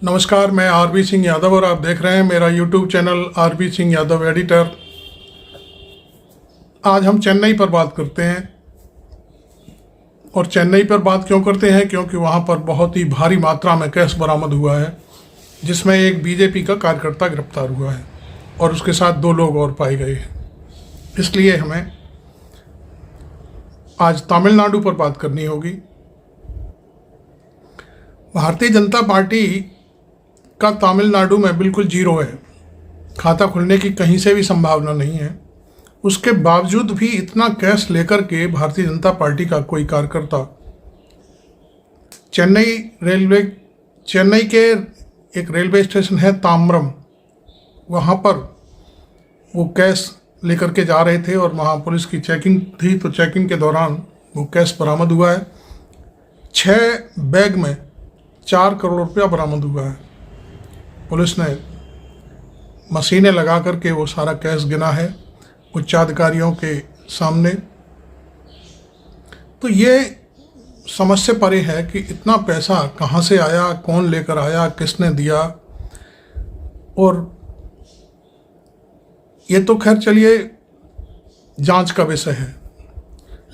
नमस्कार, मैं आरबी सिंह यादव और आप देख रहे हैं मेरा YouTube channel RB Singh Yadav editor. आज हम चेन्नई पर बात करते हैं। और चेन्नई पर बात क्यों करते हैं? क्योंकि वहाँ पर बहुत ही भारी मात्रा में कैश बरामद हुआ है, जिसमें एक बीजेपी का कार्यकर्ता गिरफ्तार हुआ है और उसके साथ 2 लोग और पाए गए हैं। इसलिए हमें आज तमिलनाडु पर बात करनी होगी। भारतीय जनता पार्टी का तमिलनाडु में बिल्कुल जीरो है, खाता खुलने की कहीं से भी संभावना नहीं है। उसके बावजूद भी इतना कैश लेकर के भारतीय जनता पार्टी का कोई कार्यकर्ता चेन्नई के एक रेलवे स्टेशन है ताम्रम, वहाँ पर वो कैश लेकर के जा रहे थे और वहाँ पुलिस की चेकिंग थी, तो चेकिंग के दौरान वो कैश बरामद हुआ है। 6 बैग में 4 करोड़ रुपया बरामद हुआ है। पुलिस ने मशीनें लगा करके वो सारा कैश गिना है उच्चाधिकारियों के सामने। तो ये समझ से परे है कि इतना पैसा कहाँ से आया, कौन लेकर आया, किसने दिया। और ये तो खैर चलिए जांच का विषय है,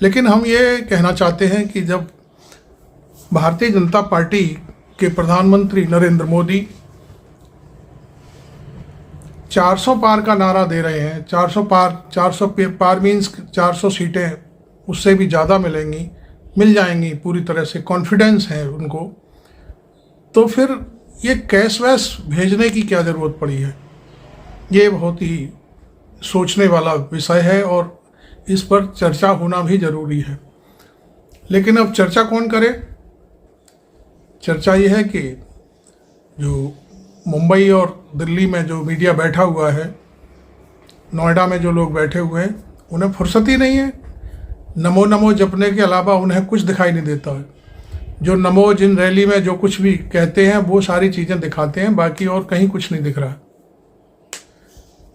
लेकिन हम ये कहना चाहते हैं कि जब भारतीय जनता पार्टी के प्रधानमंत्री नरेंद्र मोदी 400 पार का नारा दे रहे हैं, 400 पार मीन्स 400 सीटें उससे भी ज़्यादा मिल जाएंगी, पूरी तरह से कॉन्फिडेंस है उनको, तो फिर ये कैश वैश भेजने की क्या ज़रूरत पड़ी है? ये बहुत ही सोचने वाला विषय है और इस पर चर्चा होना भी ज़रूरी है। लेकिन अब चर्चा कौन करे? चर्चा ये है कि जो मुंबई और दिल्ली में जो मीडिया बैठा हुआ है, नोएडा में जो लोग बैठे हुए हैं, उन्हें फुर्सत ही नहीं है। नमो नमो जपने के अलावा उन्हें कुछ दिखाई नहीं देता है। जो नमो जिन रैली में जो कुछ भी कहते हैं वो सारी चीज़ें दिखाते हैं, बाकी और कहीं कुछ नहीं दिख रहा।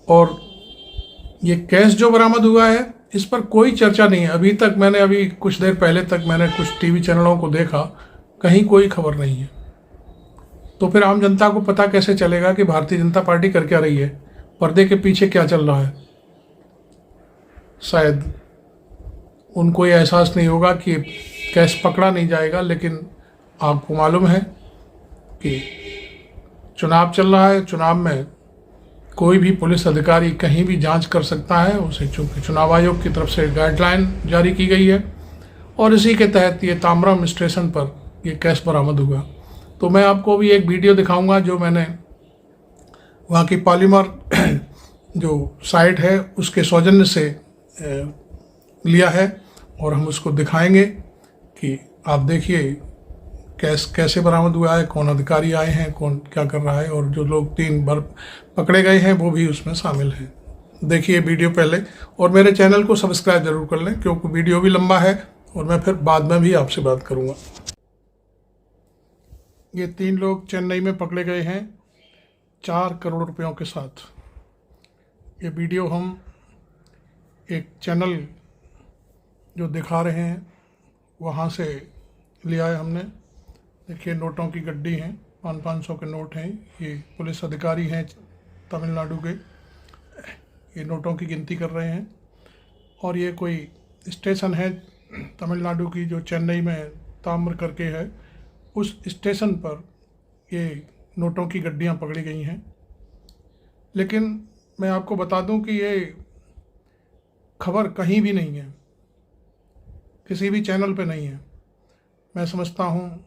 और ये कैश जो बरामद हुआ है इस पर कोई चर्चा नहीं है अभी तक। अभी कुछ देर पहले तक मैंने कुछ टीवी चैनलों को देखा, कहीं कोई खबर नहीं है। तो फिर आम जनता को पता कैसे चलेगा कि भारतीय जनता पार्टी कर क्या रही है, पर्दे के पीछे क्या चल रहा है? शायद उनको ये एहसास नहीं होगा कि कैश पकड़ा नहीं जाएगा। लेकिन आपको मालूम है कि चुनाव चल रहा है, चुनाव में कोई भी पुलिस अधिकारी कहीं भी जांच कर सकता है। उसे चूँकि चुनाव आयोग की तरफ से गाइडलाइन जारी की गई है और इसी के तहत ये ताम्रम स्टेशन पर ये कैश बरामद हुआ। तो मैं आपको भी एक वीडियो दिखाऊंगा जो मैंने वहाँ की पॉलीमर जो साइट है उसके सौजन्य से लिया है और हम उसको दिखाएंगे कि आप देखिए कैश कैसे बरामद हुआ है, कौन अधिकारी आए हैं, कौन क्या कर रहा है, और जो लोग 3 बार पकड़े गए हैं वो भी उसमें शामिल हैं। देखिए वीडियो पहले, और मेरे चैनल को सब्सक्राइब जरूर कर लें क्योंकि वीडियो भी लंबा है और मैं फिर बाद में भी आपसे बात करूँगा। ये 3 लोग चेन्नई में पकड़े गए हैं 4 करोड़ रुपयों के साथ। ये वीडियो हम एक चैनल जो दिखा रहे हैं वहाँ से लिया है हमने। देखिए नोटों की गड्डी हैं, 500 के नोट हैं। ये पुलिस अधिकारी हैं तमिलनाडु के, ये नोटों की गिनती कर रहे हैं। और ये कोई स्टेशन है तमिलनाडु की जो चेन्नई में ताम्र करके है, उस स्टेशन पर ये नोटों की गड्डियाँ पकड़ी गई हैं। लेकिन मैं आपको बता दूं कि ये खबर कहीं भी नहीं है, किसी भी चैनल पे नहीं है। मैं समझता हूँ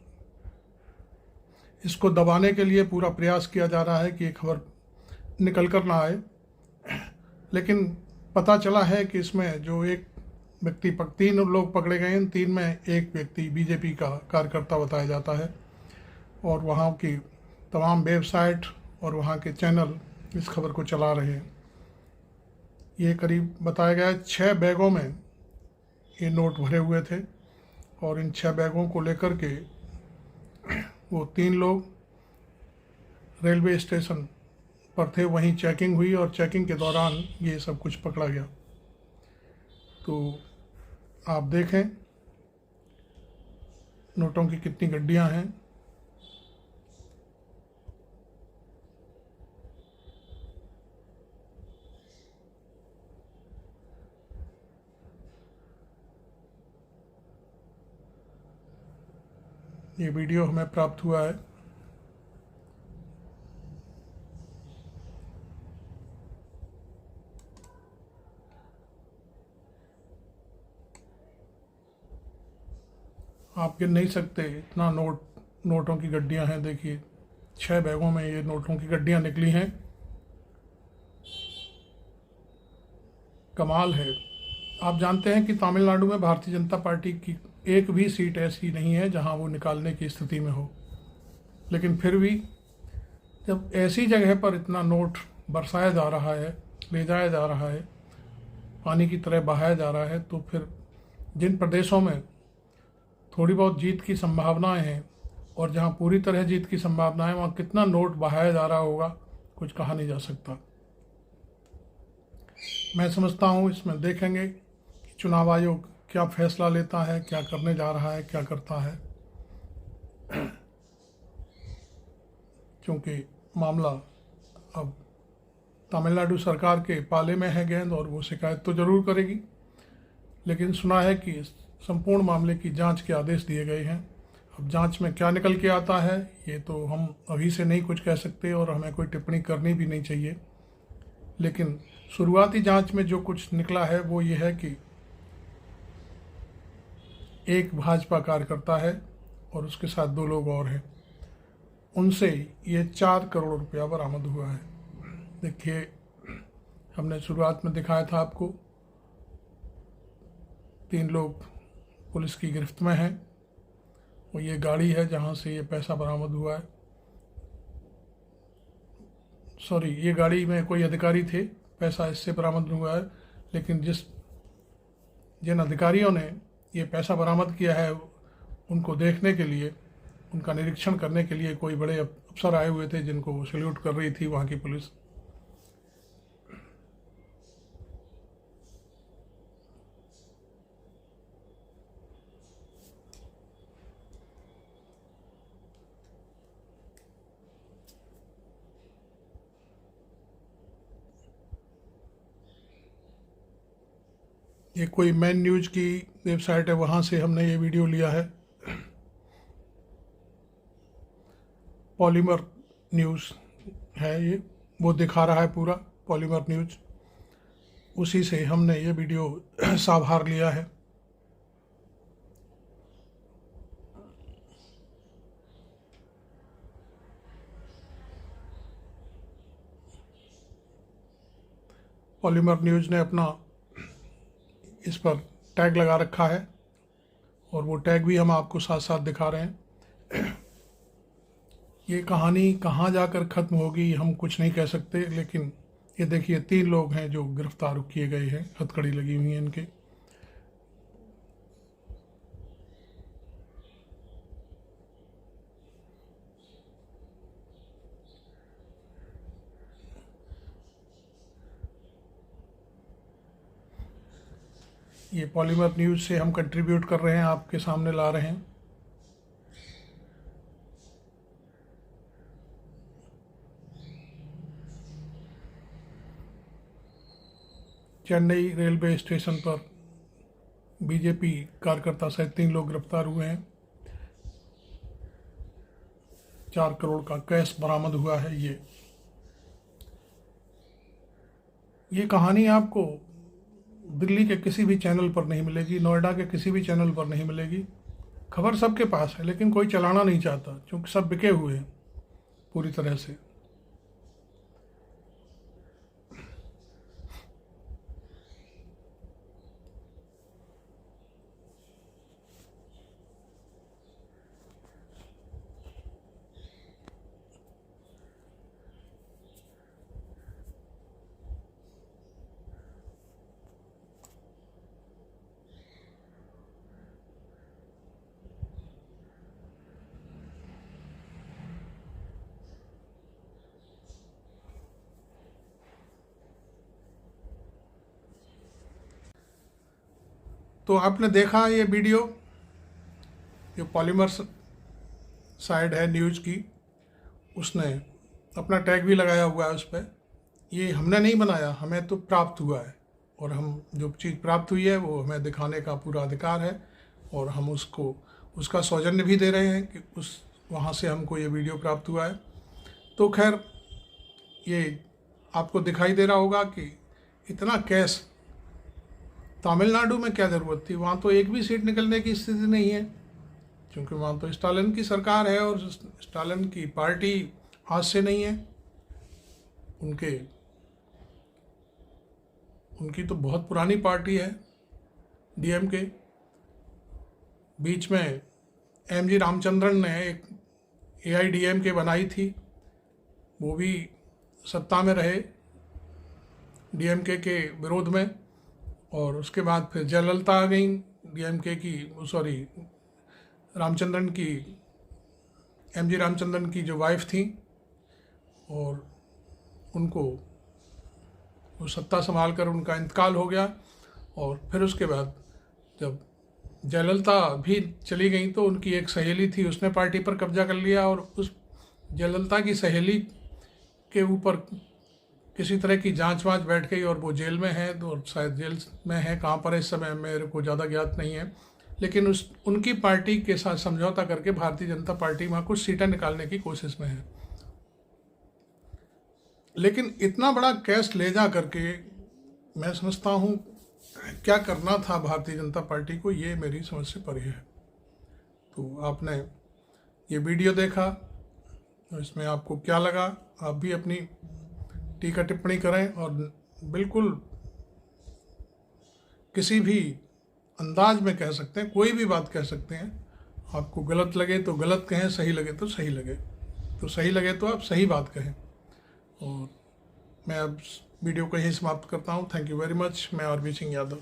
इसको दबाने के लिए पूरा प्रयास किया जा रहा है कि ये खबर निकल कर ना आए। लेकिन पता चला है कि इसमें जो एक व्यक्ति 3 लोग पकड़े गए हैं, 3 में एक व्यक्ति बीजेपी का कार्यकर्ता बताया जाता है। और वहाँ की तमाम वेबसाइट और वहाँ के चैनल इस खबर को चला रहे हैं। ये करीब बताया गया 6 बैगों में ये नोट भरे हुए थे और इन 6 बैगों को लेकर के वो 3 लोग रेलवे स्टेशन पर थे, वहीं चेकिंग हुई और चेकिंग के दौरान ये सब कुछ पकड़ा गया। तो आप देखें नोटों की कितनी गड्डियां हैं। ये वीडियो हमें प्राप्त हुआ है। आप गिन नहीं सकते इतना नोटों की गड्डियां हैं। देखिए 6 बैगों में ये नोटों की गड्डियां निकली हैं। कमाल है। आप जानते हैं कि तमिलनाडु में भारतीय जनता पार्टी की एक भी सीट ऐसी नहीं है जहां वो निकालने की स्थिति में हो, लेकिन फिर भी जब ऐसी जगह पर इतना नोट बरसाया जा रहा है, ले जाया जा रहा है, पानी की तरह बहाया जा रहा है, तो फिर जिन प्रदेशों में थोड़ी बहुत जीत की संभावनाएं हैं और जहां पूरी तरह जीत की संभावनाएं, वहां कितना नोट बहाया जा रहा होगा कुछ कहा नहीं जा सकता। मैं समझता हूं इसमें देखेंगे कि चुनाव आयोग क्या फैसला लेता है, क्या करने जा रहा है, क्या करता है, क्योंकि मामला अब तमिलनाडु सरकार के पाले में है गेंद और वो शिकायत तो जरूर करेगी। लेकिन सुना है कि इस संपूर्ण मामले की जांच के आदेश दिए गए हैं। अब जांच में क्या निकल के आता है ये तो हम अभी से नहीं कुछ कह सकते और हमें कोई टिप्पणी करनी भी नहीं चाहिए। लेकिन शुरुआती जांच में जो कुछ निकला है वो ये है कि एक भाजपा कार्यकर्ता है और उसके साथ 2 लोग और हैं, उनसे ये 4 करोड़ रुपया बरामद हुआ है। देखिए हमने शुरुआत में दिखाया था आपको, 3 लोग पुलिस की गिरफ्त में हैं और ये गाड़ी है जहां से ये पैसा बरामद हुआ है। सॉरी, ये गाड़ी में कोई अधिकारी थे, पैसा इससे बरामद हुआ है। लेकिन जिन अधिकारियों ने ये पैसा बरामद किया है उनको देखने के लिए, उनका निरीक्षण करने के लिए कोई बड़े अफसर आए हुए थे जिनको सैल्यूट कर रही थी वहाँ की पुलिस। ये कोई मैन न्यूज की वेबसाइट है, वहाँ से हमने ये वीडियो लिया है। पॉलीमर न्यूज़ है ये, वो दिखा रहा है पूरा पॉलीमर न्यूज़, उसी से हमने ये वीडियो साभार लिया है। पॉलीमर न्यूज़ ने अपना इस पर टैग लगा रखा है और वो टैग भी हम आपको साथ साथ दिखा रहे हैं। ये कहानी कहाँ जाकर ख़त्म होगी हम कुछ नहीं कह सकते, लेकिन ये देखिए 3 लोग हैं जो गिरफ्तार किए गए हैं, हथकड़ी लगी हुई है इनके। ये पॉलीमर न्यूज़ से हम कंट्रीब्यूट कर रहे हैं, आपके सामने ला रहे हैं। चेन्नई रेलवे स्टेशन पर बीजेपी कार्यकर्ता सहित 3 लोग गिरफ्तार हुए हैं। 4 करोड़ का कैश बरामद हुआ है। ये कहानी आपको दिल्ली के किसी भी चैनल पर नहीं मिलेगी, नोएडा के किसी भी चैनल पर नहीं मिलेगी। खबर सबके पास है लेकिन कोई चलाना नहीं चाहता क्योंकि सब बिके हुए हैं पूरी तरह से। तो आपने देखा ये वीडियो, जो पॉलीमर साइड है न्यूज़ की, उसने अपना टैग भी लगाया हुआ है उस पर। ये हमने नहीं बनाया, हमें तो प्राप्त हुआ है और हम जो चीज़ प्राप्त हुई है वो हमें दिखाने का पूरा अधिकार है और हम उसको उसका सौजन्य भी दे रहे हैं कि उस वहाँ से हमको ये वीडियो प्राप्त हुआ है। तो खैर ये आपको दिखाई दे रहा होगा कि इतना कैश तमिलनाडु में क्या ज़रूरत थी। वहाँ तो एक भी सीट निकलने की स्थिति नहीं है, क्योंकि वहाँ तो स्टालिन की सरकार है और स्टालिन की पार्टी आज से नहीं है। उनकी तो बहुत पुरानी पार्टी है डीएमके। बीच में एमजी रामचंद्रन ने एक एआईडीएमके बनाई थी, वो भी सत्ता में रहे डीएमके के विरोध में, और उसके बाद फिर जयललिता आ गई डीएमके की, सॉरी रामचंद्रन की, एमजी रामचंद्रन की जो वाइफ थी, और उनको वो सत्ता संभाल कर उनका इंतकाल हो गया। और फिर उसके बाद जब जयललिता भी चली गई तो उनकी एक सहेली थी, उसने पार्टी पर कब्जा कर लिया, और उस जयललिता की सहेली के ऊपर किसी तरह की जांच वांच बैठ गई और वो जेल में है। तो शायद जेल में है, कहाँ पर इस समय मेरे को ज़्यादा ज्ञात नहीं है, लेकिन उनकी पार्टी के साथ समझौता करके भारतीय जनता पार्टी वहाँ कुछ सीटें निकालने की कोशिश में है। लेकिन इतना बड़ा कैश ले जा करके मैं समझता हूँ क्या करना था भारतीय जनता पार्टी को, ये मेरी समझ से परे है। तो आपने ये वीडियो देखा, तो इसमें आपको क्या लगा, आप भी अपनी टीका टिप्पणी करें, और बिल्कुल किसी भी अंदाज में कह सकते हैं, कोई भी बात कह सकते हैं। आपको गलत लगे तो गलत कहें, सही लगे तो सही लगे, तो सही लगे तो आप सही बात कहें। और मैं अब वीडियो को यहीं समाप्त करता हूँ। Thank you very much. मैं आरबी सिंह यादव।